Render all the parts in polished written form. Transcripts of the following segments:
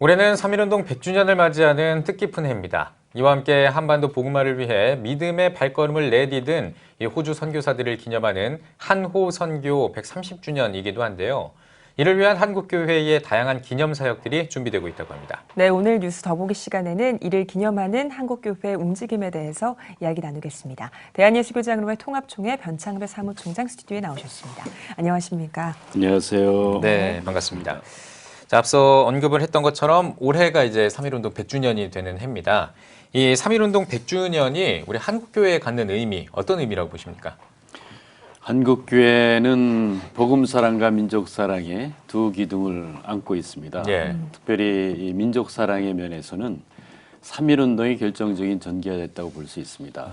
올해는 3.1운동 100주년을 맞이하는 뜻깊은 해입니다. 이와 함께 한반도 복음화를 위해 믿음의 발걸음을 내디딘 호주 선교사들을 기념하는 한호 선교 130주년이기도 한데요. 이를 위한 한국교회의 다양한 기념 사역들이 준비되고 있다고 합니다. 네, 오늘 뉴스 더보기 시간에는 이를 기념하는 한국교회의 움직임에 대해서 이야기 나누겠습니다. 대한예수교장로회 통합총회 변창배 사무총장 스튜디오에 나오셨습니다. 안녕하십니까? 안녕하세요. 네, 반갑습니다. 자, 앞서 언급을 했던 것처럼 올해가 이제 3.1운동 100주년이 되는 해입니다. 이 3.1운동 100주년이 우리 한국교회에 갖는 의미, 어떤 의미라고 보십니까? 한국교회는 복음사랑과 민족사랑의 두 기둥을 안고 있습니다. 예. 특별히 이 민족사랑의 면에서는 3.1운동이 결정적인 전개가 됐다고 볼 수 있습니다.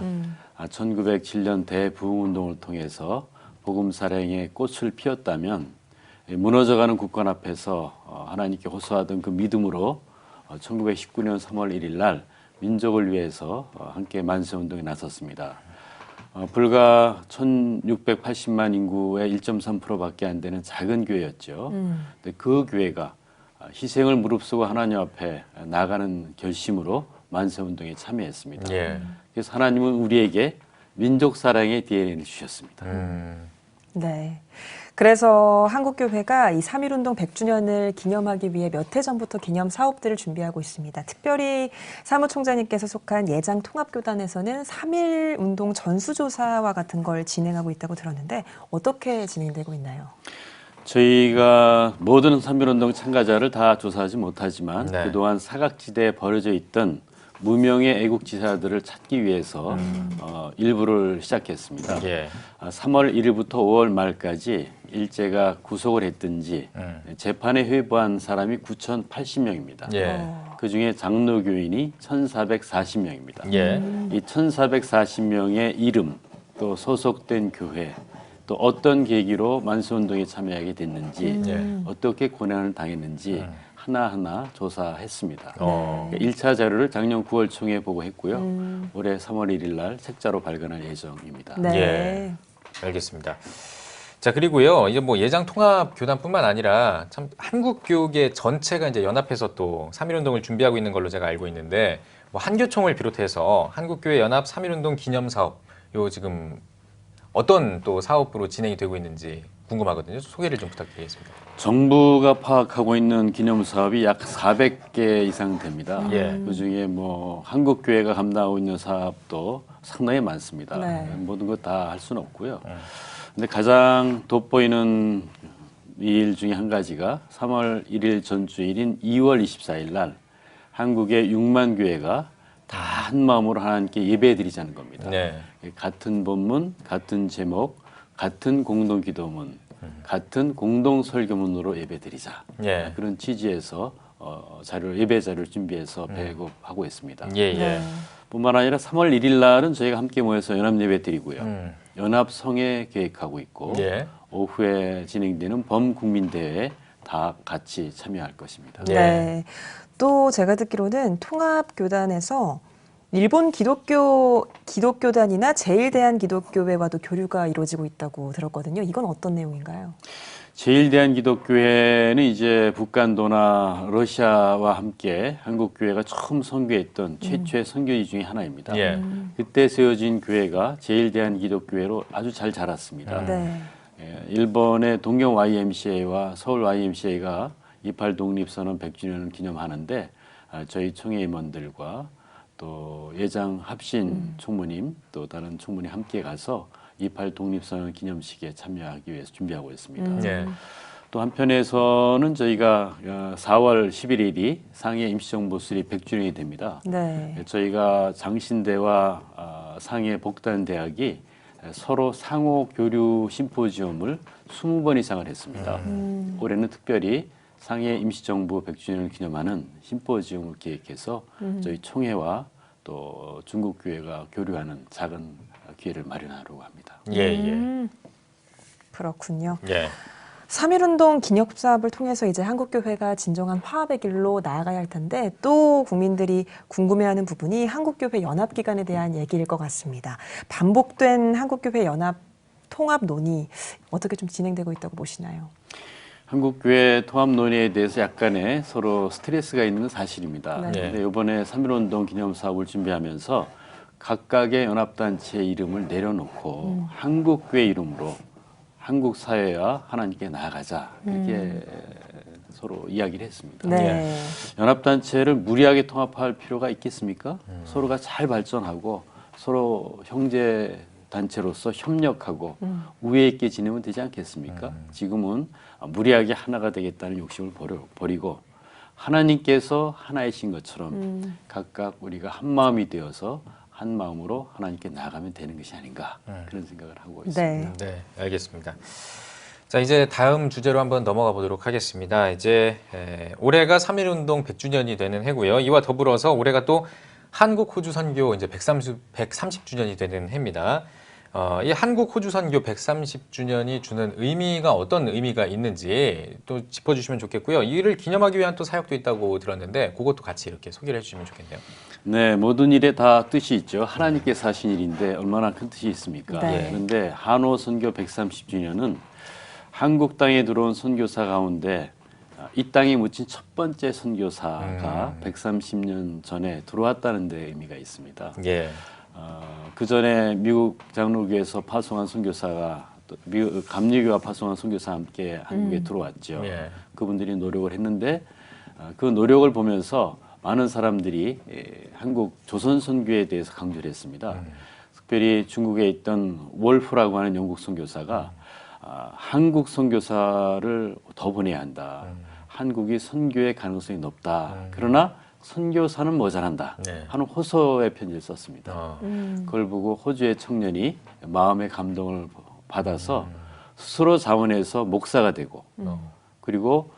1907년 대부흥운동을 통해서 복음사랑의 꽃을 피웠다면 무너져가는 국권 앞에서 하나님께 호소하던 그 믿음으로 1919년 3월 1일 날 민족을 위해서 함께 만세운동에 나섰습니다. 불과 1680만 인구의 1.3%밖에 안 되는 작은 교회였죠. 근데 그 교회가 희생을 무릅쓰고 하나님 앞에 나가는 결심으로 만세운동에 참여했습니다. 예. 그래서 하나님은 우리에게 민족사랑의 DNA를 주셨습니다. 네. 그래서 한국교회가 이 3.1운동 100주년을 기념하기 위해 몇 해 전부터 기념 사업들을 준비하고 있습니다. 특별히 사무총장님께서 속한 예장통합교단에서는 3.1운동 전수조사와 같은 걸 진행하고 있다고 들었는데 어떻게 진행되고 있나요? 저희가 모든 3.1운동 참가자를 다 조사하지 못하지만 네. 그동안 사각지대에 버려져 있던 무명의 애국지사들을 찾기 위해서 일부를 시작했습니다. 예. 3월 1일부터 5월 말까지 일제가 구속을 했든지 재판에 회부한 사람이 9,080명입니다. 예. 그중에 장로교인이 1,440명입니다. 예. 이 1,440명의 이름, 또 소속된 교회, 또 어떤 계기로 만세운동에 참여하게 됐는지, 어떻게 고난을 당했는지 하나하나 조사했습니다. 1차 자료를 작년 9월 총회에 보고했고요. 올해 3월 1일 날 책자로 발간할 예정입니다. 네. 예. 알겠습니다. 자, 그리고요, 이제 뭐 예장통합교단뿐만 아니라 참 한국교계 전체가 이제 연합해서 또 3.1운동을 준비하고 있는 걸로 제가 알고 있는데, 뭐 한교총을 비롯해서 한국교회 연합 3.1운동 기념사업, 요 지금 어떤 또 사업으로 진행이 되고 있는지 궁금하거든요. 소개를 좀 부탁드리겠습니다. 정부가 파악하고 있는 기념 사업이 약 400개 이상 됩니다. 예. 그중에 뭐 한국교회가 감당하고 있는 사업도 상당히 많습니다. 네. 모든 것 다 할 수는 없고요. 근데 가장 돋보이는 일 중에 한 가지가 3월 1일 전주일인 2월 24일 날 한국의 6만 교회가 다 한 마음으로 하나님께 예배드리자는 겁니다. 네. 같은 본문, 같은 제목, 같은 공동 기도문, 같은 공동 설교문으로 예배드리자. 예. 그런 취지에서 예배 자료를 준비해서 배급하고 있습니다. 예, 예. 네. 뿐만 아니라 3월 1일 날은 저희가 함께 모여서 연합 예배 드리고요. 연합 성회 계획하고 있고 예. 오후에 진행되는 범국민대회에 다 같이 참여할 것입니다. 예. 네. 또 제가 듣기로는 통합교단에서 일본 기독교단이나 제일대한기독교회와도 교류가 이루어지고 있다고 들었거든요. 이건 어떤 내용인가요? 제일대한기독교회는 이제 북한도나 러시아와 함께 한국교회가 처음 선교했던 최초의 선교지 중에 하나입니다. 예. 그때 세워진 교회가 제일대한기독교회로 아주 잘 자랐습니다. 네. 일본의 동경 YMCA와 서울 YMCA가 28 독립선언 100주년을 기념하는데 저희 총회 임원들과 또 예장 합신 총무님 또 다른 총무님 함께 가서 28 독립선언 기념식에 참여하기 위해서 준비하고 있습니다. 예. 또 한편에서는 저희가 4월 11일이 상해 임시정부 수립 100주년이 됩니다. 네. 저희가 장신대와 상해 복단대학이 서로 상호 교류 심포지엄을 20번 이상을 했습니다. 올해는 특별히 상해 임시정부 100주년을 기념하는 심포지엄을 기획해서 저희 총회와 또 중국교회가 교류하는 작은 기회를 마련하려고 합니다. 예, 예. 그렇군요. 예. 3.1운동 기념사업을 통해서 이제 한국교회가 진정한 화합의 길로 나아가야 할 텐데 또 국민들이 궁금해하는 부분이 한국교회 연합기간에 대한 얘기일 것 같습니다. 반복된 한국교회 연합 통합 논의 어떻게 좀 진행되고 있다고 보시나요? 한국교회 통합 논의에 대해서 약간의 서로 스트레스가 있는 건 사실입니다. 네. 그런데 이번에 3.1운동 기념사업을 준비하면서 각각의 연합단체 이름을 내려놓고 한국교회 이름으로 한국 사회와 하나님께 나아가자 이렇게 서로 이야기를 했습니다. 네. 연합단체를 무리하게 통합할 필요가 있겠습니까? 서로가 잘 발전하고 서로 형제 단체로서 협력하고 우애 있게 지내면 되지 않겠습니까? 지금은 무리하게 하나가 되겠다는 욕심을 버리고 하나님께서 하나이신 것처럼 각각 우리가 한 마음이 되어서 한 마음으로 하나님께 나아가면 되는 것이 아닌가 그런 생각을 하고 있습니다. 네. 네, 알겠습니다. 자, 이제 다음 주제로 한번 넘어가 보도록 하겠습니다. 이제 올해가 3.1운동 100주년이 되는 해고요. 이와 더불어서 올해가 또 한국 호주 선교 이제 130주년이 되는 해입니다. 이 한국 호주 선교 130주년이 주는 의미가 어떤 의미가 있는지 또 짚어주시면 좋겠고요. 이를 기념하기 위한 또 사역도 있다고 들었는데 그것도 같이 이렇게 소개를 해주시면 좋겠네요. 네, 모든 일에 다 뜻이 있죠. 하나님께서 하신 일인데 얼마나 큰 뜻이 있습니까? 네. 그런데 한호 선교 130주년은 한국 땅에 들어온 선교사 가운데 이 땅에 묻힌 첫 번째 선교사가 130년 전에 들어왔다는 데 의미가 있습니다. 예. 그 전에 미국 장로교에서 파송한 선교사가 또 미국 감리교와 파송한 선교사와 함께 한국에 들어왔죠. 예. 그분들이 노력을 했는데 그 노력을 보면서 많은 사람들이 한국 조선 선교에 대해서 강조를 했습니다. 특별히 중국에 있던 월프라고 하는 영국 선교사가 한국 선교사를 더 보내야 한다. 한국이 선교의 가능성이 높다. 그러나 선교사는 모자란다 네. 하는 호소의 편지를 썼습니다. 그걸 보고 호주의 청년이 마음의 감동을 받아서 스스로 자원해서 목사가 되고 그리고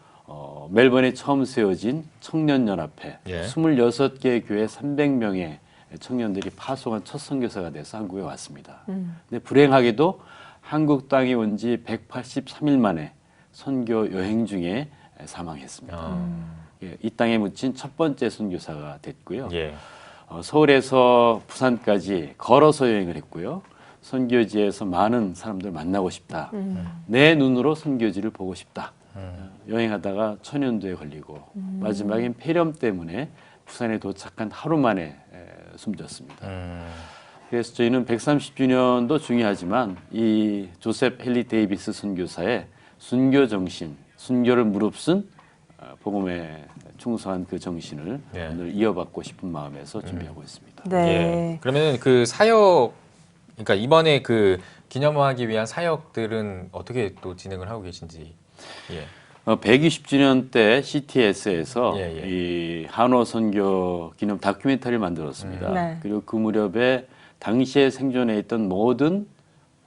멜번에 처음 세워진 청년연합회 예. 26개 교회 300명의 청년들이 파송한 첫 선교사가 돼서 한국에 왔습니다. 근데 불행하게도 한국 땅에 온 지 183일 만에 선교 여행 중에 사망했습니다. 예, 이 땅에 묻힌 첫 번째 선교사가 됐고요. 예. 서울에서 부산까지 걸어서 여행을 했고요. 선교지에서 많은 사람들 만나고 싶다. 내 눈으로 선교지를 보고 싶다. 여행하다가 천연두에 걸리고 마지막엔 폐렴 때문에 부산에 도착한 하루 만에 숨졌습니다. 그래서 저희는 130주년도 중요하지만 이 조셉 헨리 데이비스 선교사의 순교 정신, 순교를 무릅쓴 복음에 충성한 그 정신을 네. 오늘 이어받고 싶은 마음에서 준비하고 있습니다. 네. 예. 그러면 그 사역, 그러니까 이번에 그 기념하기 위한 사역들은 어떻게 또 진행을 하고 계신지. 예. 120주년 때 CTS에서 예, 예. 이 한호 선교 기념 다큐멘터리를 만들었습니다. 네. 그리고 그 무렵에 당시에 생존해 있던 모든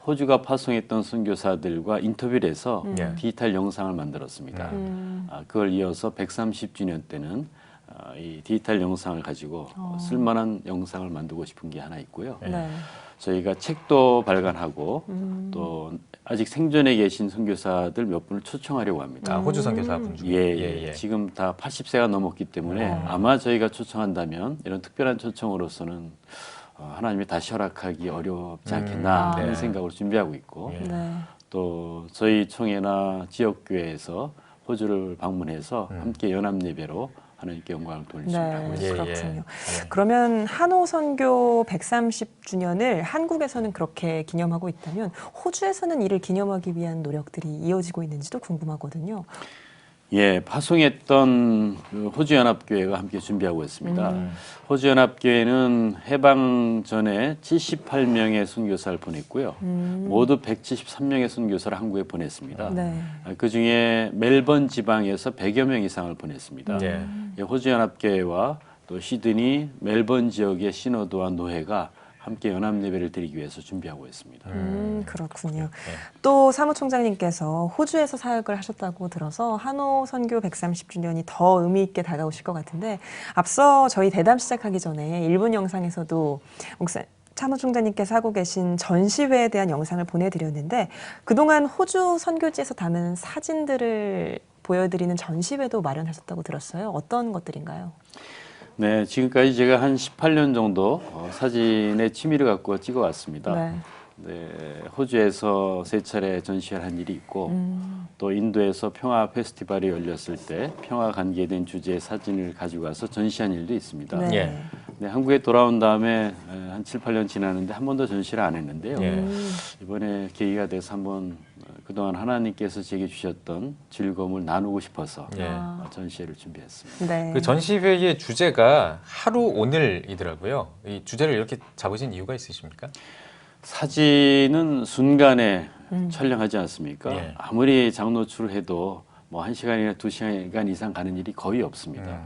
호주가 파송했던 선교사들과 인터뷰를 해서 예. 디지털 영상을 만들었습니다. 그걸 이어서 130주년 때는 이 디지털 영상을 가지고 쓸만한 영상을 만들고 싶은 게 하나 있고요. 네. 저희가 책도 발간하고 또 아직 생존해 계신 선교사들 몇 분을 초청하려고 합니다. 아, 호주 선교사분 중에. 예. 지금 다 80세가 넘었기 때문에 아마 저희가 초청한다면 이런 특별한 초청으로서는 하나님이 다시 허락하기 어렵지 않겠나 네. 하는 생각으로 준비하고 있고 예. 네. 또 저희 총회나 지역교회에서 호주를 방문해서 함께 연합 예배로 하나님께 영광을 돌리시라고 네, 했습니다. 그렇군요. 그러면 한호 선교 130주년을 한국에서는 그렇게 기념하고 있다면 호주에서는 이를 기념하기 위한 노력들이 이어지고 있는지도 궁금하거든요. 예, 파송했던 그 호주연합교회가 함께 준비하고 있습니다. 호주연합교회는 해방 전에 78명의 선교사를 보냈고요. 모두 173명의 선교사를 한국에 보냈습니다. 네. 그 중에 멜번 지방에서 100여 명 이상을 보냈습니다. 예. 예, 호주연합교회와 또 시드니, 멜번 지역의 신호도와 노회가 함께 연합 예배를 드리기 위해서 준비하고 있습니다. 그렇군요. 또 사무총장님께서 호주에서 사역을 하셨다고 들어서 한호 선교 130주년이 더 의미 있게 다가오실 것 같은데 앞서 저희 대담 시작하기 전에 1분 영상에서도 사무총장님께서 하고 계신 전시회에 대한 영상을 보내드렸는데 그동안 호주 선교지에서 담은 사진들을 보여드리는 전시회도 마련하셨다고 들었어요. 어떤 것들인가요? 네, 지금까지 제가 한 18년 정도 사진에 취미를 갖고 찍어왔습니다. 네. 네, 호주에서 세 차례 전시회를 한 일이 있고 또 인도에서 평화 페스티벌이 열렸을 때 평화 관계된 주제의 사진을 가지고 와서 전시한 일도 있습니다. 네. 예. 네, 한국에 돌아온 다음에 한 7, 8년 지났는데 한 번도 전시를 안 했는데요. 예. 이번에 계기가 돼서 한번 그동안 하나님께서 제게 주셨던 즐거움을 나누고 싶어서 예. 전시회를 준비했습니다. 네. 그 전시회의 주제가 하루 오늘이더라고요. 이 주제를 이렇게 잡으신 이유가 있으십니까? 사진은 순간에 촬영하지 않습니까? 예. 아무리 장노출을 해도 뭐 1시간이나 2시간 이상 가는 일이 거의 없습니다.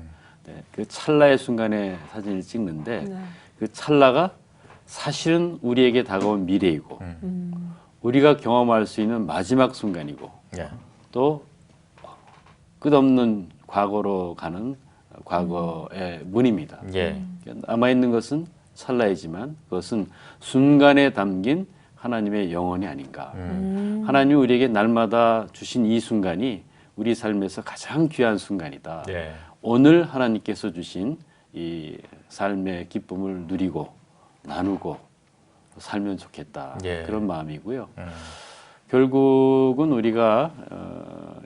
네, 그 찰나의 순간에 사진을 찍는데 네. 그 찰나가 사실은 우리에게 다가온 미래이고 우리가 경험할 수 있는 마지막 순간이고 예. 또 끝없는 과거로 가는 과거의 문입니다. 예. 남아있는 것은 찰나이지만 그것은 순간에 담긴 하나님의 영혼이 아닌가. 하나님이 우리에게 날마다 주신 이 순간이 우리 삶에서 가장 귀한 순간이다. 예. 오늘 하나님께서 주신 이 삶의 기쁨을 누리고 나누고 살면 좋겠다. 예. 그런 마음이고요. 결국은 우리가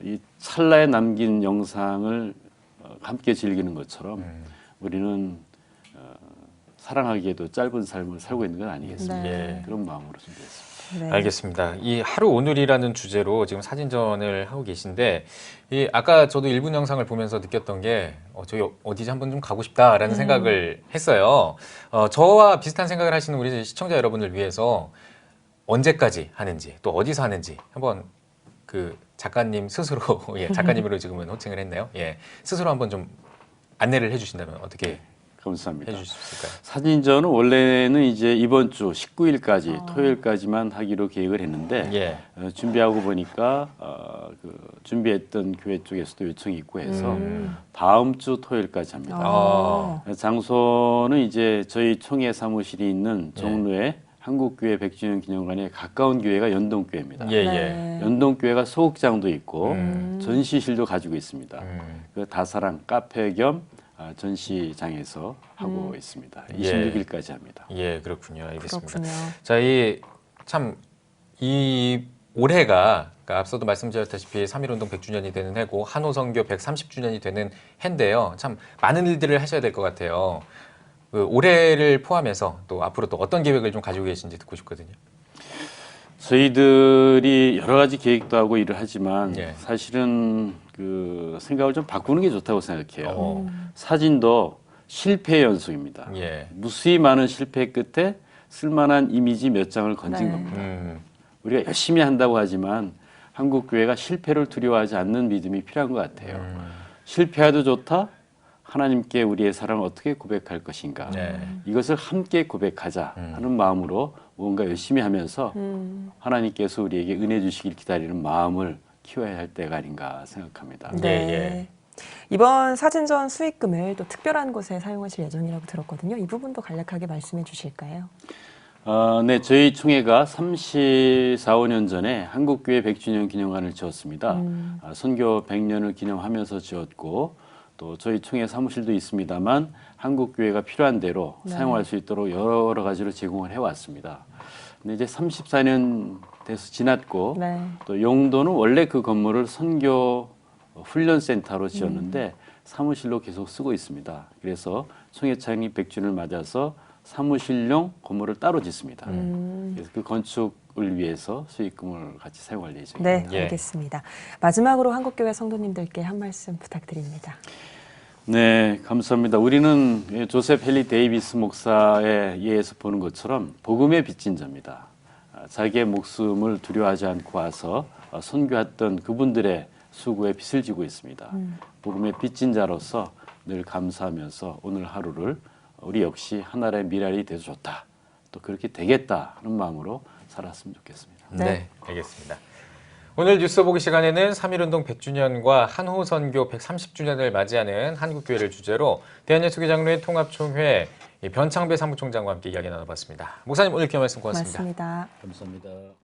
이 찰나에 남긴 영상을 함께 즐기는 것처럼 우리는 사랑하기에도 짧은 삶을 살고 있는 건 아니겠습니까? 네. 예. 그런 마음으로 준비했습니다. 네. 알겠습니다. 이 하루 오늘이라는 주제로 지금 사진전을 하고 계신데 이 아까 저도 일본 영상을 보면서 느꼈던 게 저기 어디지 한번 좀 가고 싶다라는 생각을 했어요. 저와 비슷한 생각을 하시는 우리 시청자 여러분을 위해서 언제까지 하는지 또 어디서 하는지 한번 그 작가님 스스로 예, 작가님으로 지금은 호칭을 했네요. 예, 스스로 한번 좀 안내를 해주신다면 어떻게 감사합니다. 해주실 수 있을까요? 사진전은 원래는 이제 이번 주 19일까지 토요일까지만 하기로 계획을 했는데 예. 준비하고 보니까 그 준비했던 교회 쪽에서도 요청이 있고 해서 다음 주 토요일까지 합니다. 아. 장소는 이제 저희 총회 사무실이 있는 종로에 한국교회 100주년 기념관에 가까운 교회가 연동교회입니다. 예, 예. 네. 연동교회가 소극장도 있고 전시실도 가지고 있습니다. 그 다사랑 카페 겸 전시장에서 하고 있습니다. 26일까지 합니다. 예, 그렇군요. 알겠습니다. 그렇군요. 자, 이 올해가 그러니까 앞서도 말씀드렸다시피 3.1운동 100주년이 되는 해고 한호선교 130주년이 되는 해인데요. 참 많은 일들을 하셔야 될 것 같아요. 그 올해를 포함해서 또 앞으로 또 어떤 계획을 좀 가지고 계신지 듣고 싶거든요. 저희들이 여러 가지 계획도 하고 일을 하지만 예. 사실은 그 생각을 좀 바꾸는 게 좋다고 생각해요. 어. 사진도 실패의 연속입니다. 예. 무수히 많은 실패 끝에 쓸만한 이미지 몇 장을 건진 네. 겁니다. 음, 우리가 열심히 한다고 하지만 한국 교회가 실패를 두려워하지 않는 믿음이 필요한 것 같아요. 실패해도 좋다. 하나님께 우리의 사랑을 어떻게 고백할 것인가. 네. 이것을 함께 고백하자 하는 마음으로 뭔가 열심히 하면서 하나님께서 우리에게 은혜 주시길 기다리는 마음을 키워야 할 때가 아닌가 생각합니다. 네. 예. 이번 사진전 수익금을 또 특별한 곳에 사용하실 예정이라고 들었거든요. 이 부분도 간략하게 말씀해 주실까요? 네, 저희 총회가 34, 5년 전에 한국교회 100주년 기념관을 지었습니다. 선교 100년을 기념하면서 지었고 또 저희 총회 사무실도 있습니다만 한국교회가 필요한 대로 사용할 수 있도록 여러 가지로 제공을 해왔습니다. 근데 이제 34년 돼서 지났고 또 용도는 원래 그 건물을 선교 훈련센터로 지었는데 사무실로 계속 쓰고 있습니다. 그래서 총회 창립 100주년을 맞아서 사무실용 건물을 따로 짓습니다. 그래서 그 건축을 위해서 수익금을 같이 사용할 예정입니다. 네, 예. 알겠습니다. 마지막으로 한국교회 성도님들께 한 말씀 부탁드립니다. 네, 감사합니다. 우리는 조셉 헨리 데이비스 목사에 의해서 보는 것처럼 복음의 빚진 자입니다. 자기의 목숨을 두려워하지 않고 와서 선교했던 그분들의 수고에 빚을 지고 있습니다. 복음의 빚진 자로서 늘 감사하면서 오늘 하루를 우리 역시 하나의 미랄이 돼서 좋다. 또 그렇게 되겠다 하는 마음으로 살았으면 좋겠습니다. 네, 알겠습니다. 오늘 뉴스 보기 시간에는 3.1운동 100주년과 한호선교 130주년을 맞이하는 한국교회를 주제로 대한예수교 장로회 통합총회 변창배 사무총장과 함께 이야기 나눠봤습니다. 목사님 오늘 귀한 말씀 고맙습니다. 고맙습니다. 감사합니다.